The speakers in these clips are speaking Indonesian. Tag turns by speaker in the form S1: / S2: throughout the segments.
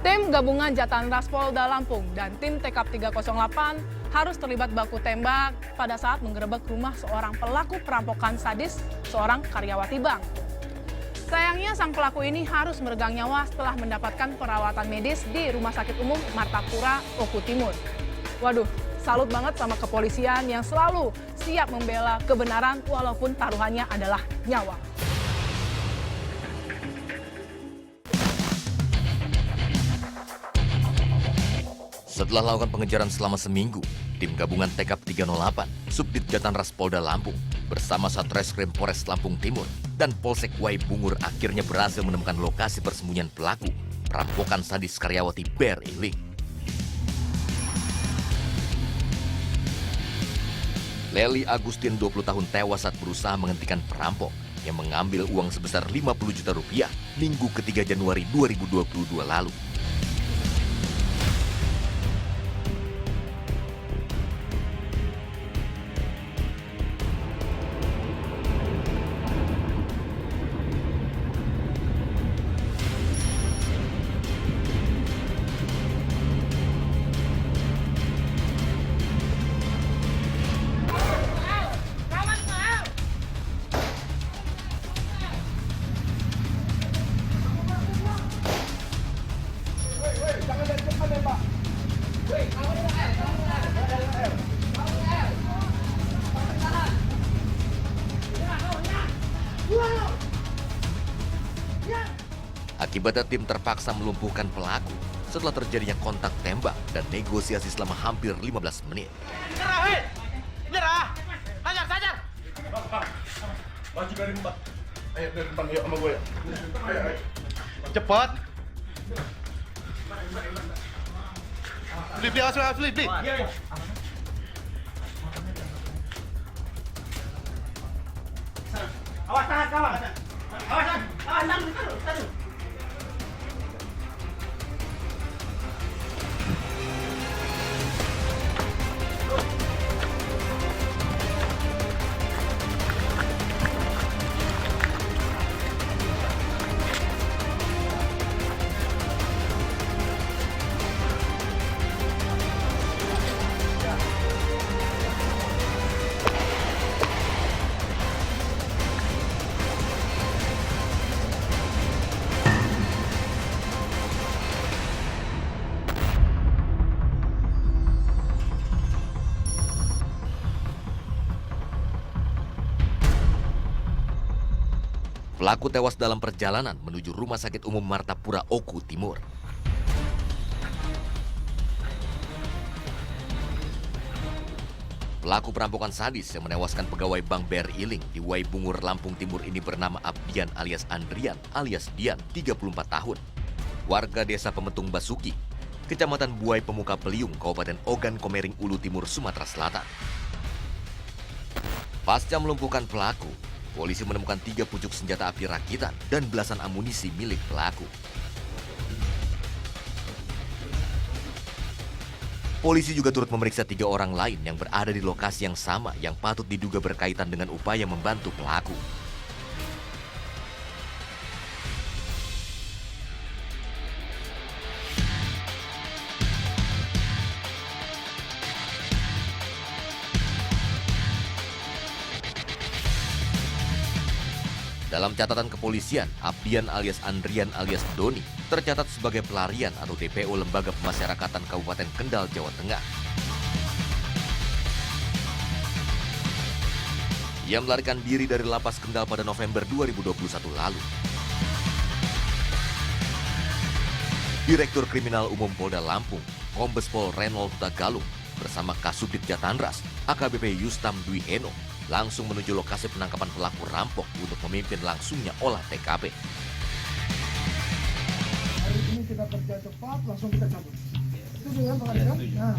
S1: Tim gabungan Jatanras Polda Lampung dan tim TKP 308 harus terlibat baku tembak pada saat menggerebek rumah seorang pelaku perampokan sadis seorang karyawati bank. Sayangnya sang pelaku ini harus meregang nyawa setelah mendapatkan perawatan medis di Rumah Sakit Umum Martapura, Oku Timur. Waduh, salut banget sama kepolisian yang selalu siap membela kebenaran walaupun taruhannya adalah nyawa.
S2: Setelah melakukan pengejaran selama seminggu, tim gabungan TKP 308, Subdit Jatanras Polda Lampung, bersama Satreskrim Polres Lampung Timur dan Polsek Waibungur akhirnya berhasil menemukan lokasi persembunyian pelaku perampokan sadis karyawati BRI Link. Leli Agustin 20 tahun tewas saat berusaha menghentikan perampok yang mengambil uang sebesar 50 juta rupiah Minggu ketiga Januari 2022 lalu. Akibatnya tim terpaksa melumpuhkan pelaku setelah terjadinya kontak tembak dan negosiasi selama hampir 15 menit.
S3: Nyerah, hei! Nyerah! Hajar, hajar!
S4: Maju dari depan. Ayo dari depan, yuk sama gue ya. Ayo, ayo.
S3: Cepat! Beli, awas, beli.
S4: Iya, iya.
S3: Awas, tahan, kawan! Awas, tahan!
S2: Pelaku tewas dalam perjalanan menuju Rumah Sakit Umum Martapura, Oku Timur. Pelaku perampokan sadis yang menewaskan pegawai Bank BRI Link di Waibungur, Lampung Timur ini bernama Abdian alias Andrian alias Dian, 34 tahun. Warga desa Pemetung Basuki, Kecamatan Buai Pemuka Peliung, Kabupaten Ogan Komering Ulu Timur, Sumatera Selatan. Pasca melumpuhkan pelaku, polisi menemukan 3 pucuk senjata api rakitan dan belasan amunisi milik pelaku. Polisi juga turut memeriksa 3 orang lain yang berada di lokasi yang sama yang patut diduga berkaitan dengan upaya membantu pelaku. Dalam catatan kepolisian, Abdian alias Andrian alias Doni tercatat sebagai pelarian atau DPO Lembaga Pemasyarakatan Kabupaten Kendal, Jawa Tengah. Ia melarikan diri dari lapas Kendal pada November 2021 lalu. Direktur Kriminal Umum Polda Lampung, Kombes Pol Renold Tagalung, bersama Kasubdit Jatanras, AKBP Yustam Dwi Eno, langsung menuju lokasi penangkapan pelaku rampok untuk memimpin langsungnya olah TKP.
S5: Hari ini kita kerja cepat, langsung kita cabut. Setuju ya Pak Adhika? Nah,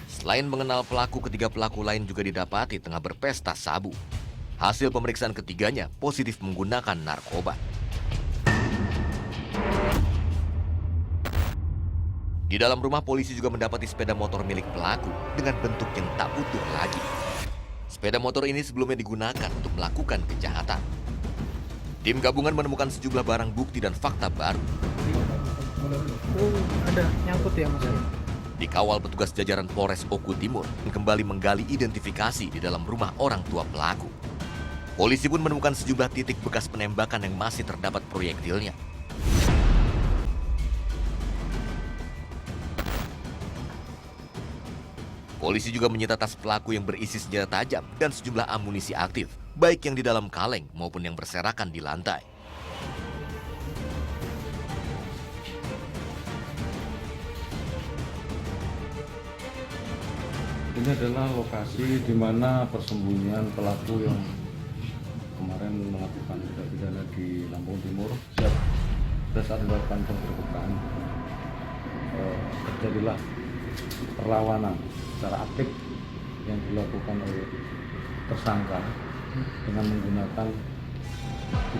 S2: Selain mengenal pelaku, ketiga pelaku lain juga didapati tengah berpesta sabu. Hasil pemeriksaan ketiganya positif menggunakan narkoba. Di dalam rumah, polisi juga mendapati sepeda motor milik pelaku dengan bentuk yang tak utuh lagi. Sepeda motor ini sebelumnya digunakan untuk melakukan kejahatan. Tim gabungan menemukan sejumlah barang bukti dan fakta baru.
S5: Ada nyangkut ya mas?
S2: Dikawal petugas jajaran Polres Oku Timur yang kembali menggali identifikasi di dalam rumah orang tua pelaku. Polisi pun menemukan sejumlah titik bekas penembakan yang masih terdapat proyektilnya. Polisi juga menyita tas pelaku yang berisi senjata tajam dan sejumlah amunisi aktif, baik yang di dalam kaleng maupun yang berserakan di lantai.
S6: Ini adalah lokasi di mana persembunyian pelaku yang kemarin melakukan tindak pidana di Lampung Timur. Pada saat dilakukan penggerbekan, terjadilah perlawanan secara aktif yang dilakukan oleh tersangka dengan menggunakan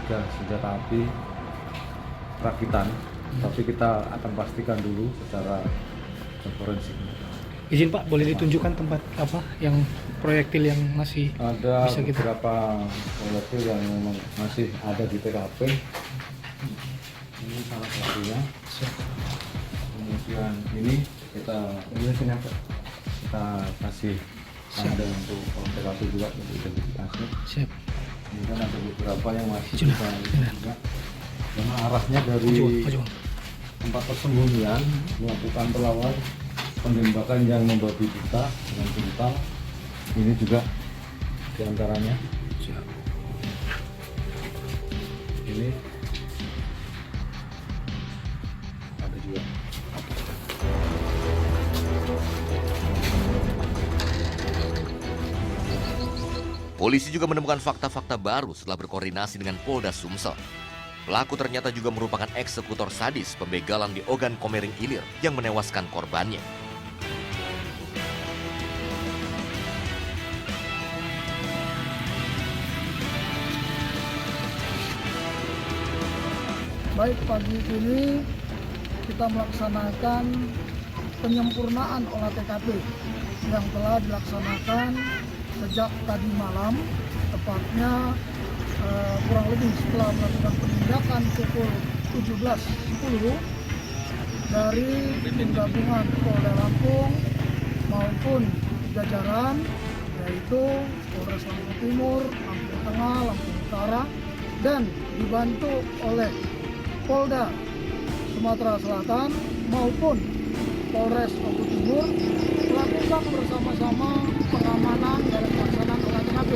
S6: 3 senjata api rakitan. Tapi kita akan pastikan dulu secara forensik.
S5: Izin Pak, boleh ditunjukkan tempat apa yang proyektil yang masih
S6: Ada
S5: bisa kita...
S6: beberapa proyektil yang memang masih ada di TKP. Ini salah satunya. Kemudian ini kita kasih tanda untuk TKP juga untuk identifikasi.
S5: Siap.
S6: Kemudian ada beberapa yang masih kita juga. Karena arahnya dari tempat persembunyian melakukan perlawanan penembakan yang membabi buta dengan brutal. Ini juga diantaranya. Ini ada juga.
S2: Polisi juga menemukan fakta-fakta baru setelah berkoordinasi dengan Polda Sumsel. Pelaku ternyata juga merupakan eksekutor sadis pembegalan di Ogan Komering Ilir yang menewaskan korbannya.
S7: Baik, pagi ini kita melaksanakan penyempurnaan olah TKP yang telah dilaksanakan sejak tadi malam, tepatnya kurang lebih setelah melakukan penindakan pukul 17.10 dari tim gabungan Polda Lampung maupun jajaran, yaitu Polres Lampung Timur, Lampung Tengah, Lampung Utara, dan dibantu oleh Polda Sumatera Selatan maupun Polres Oku Timur melakukan bersama-sama pengamanan dalam pelaksanaan olah TKP.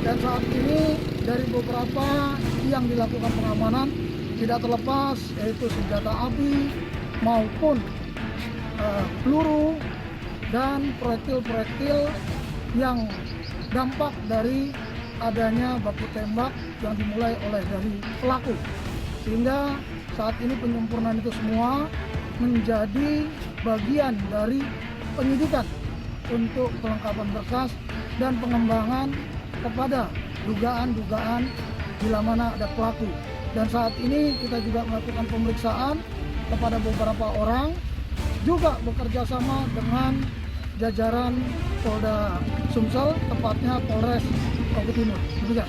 S7: Dan saat ini dari beberapa yang dilakukan pengamanan tidak terlepas yaitu senjata api maupun peluru dan proyektil-proyektil yang dampak dari adanya baku tembak yang dimulai oleh dari pelaku. Sehingga saat ini penyempurnaan itu semua menjadi bagian dari penyidikan untuk kelengkapan berkas dan pengembangan kepada dugaan-dugaan bila mana ada pelaku. Dan saat ini kita juga melakukan pemeriksaan kepada beberapa orang, juga bekerja sama dengan jajaran Polda Sumsel, tepatnya Polres Oku Timur. Demikian.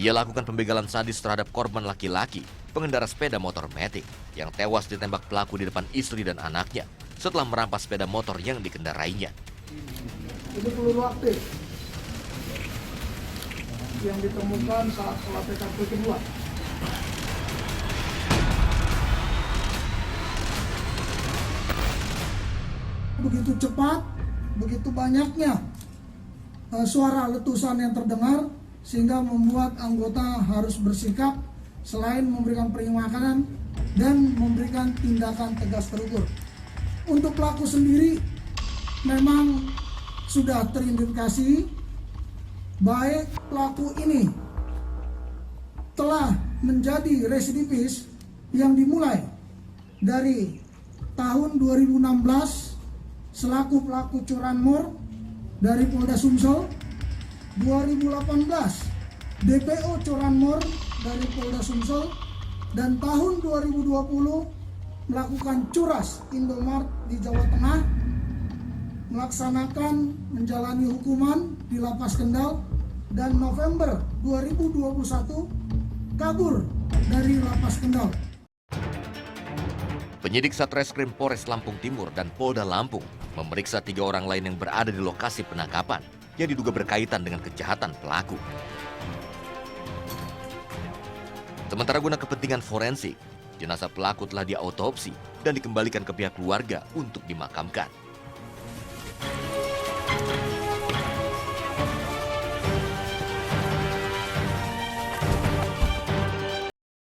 S2: Ia lakukan pembegalan sadis terhadap korban laki-laki, pengendara sepeda motor Matic, yang tewas ditembak pelaku di depan istri dan anaknya setelah merampas sepeda motor yang dikendarainya.
S7: Ini peluru aktif yang ditemukan saat olah TKP kedua. Begitu cepat, begitu banyaknya suara letusan yang terdengar, sehingga membuat anggota harus bersikap selain memberikan peringatan dan memberikan tindakan tegas terukur. Untuk pelaku sendiri memang sudah teridentifikasi, baik pelaku ini telah menjadi residivis yang dimulai dari tahun 2016 selaku pelaku curanmor dari Polda Sumsel, 2018 DPO curanmor dari Polda Sumsel, dan tahun 2020 melakukan curas Indomart di Jawa Tengah, melaksanakan menjalani hukuman di Lapas Kendal, dan November 2021 kabur dari Lapas Kendal.
S2: Penyidik Satreskrim Polres Lampung Timur dan Polda Lampung memeriksa 3 orang lain yang berada di lokasi penangkapan yang diduga berkaitan dengan kejahatan pelaku. Sementara guna kepentingan forensik, jenazah pelaku telah diautopsi dan dikembalikan ke pihak keluarga untuk dimakamkan.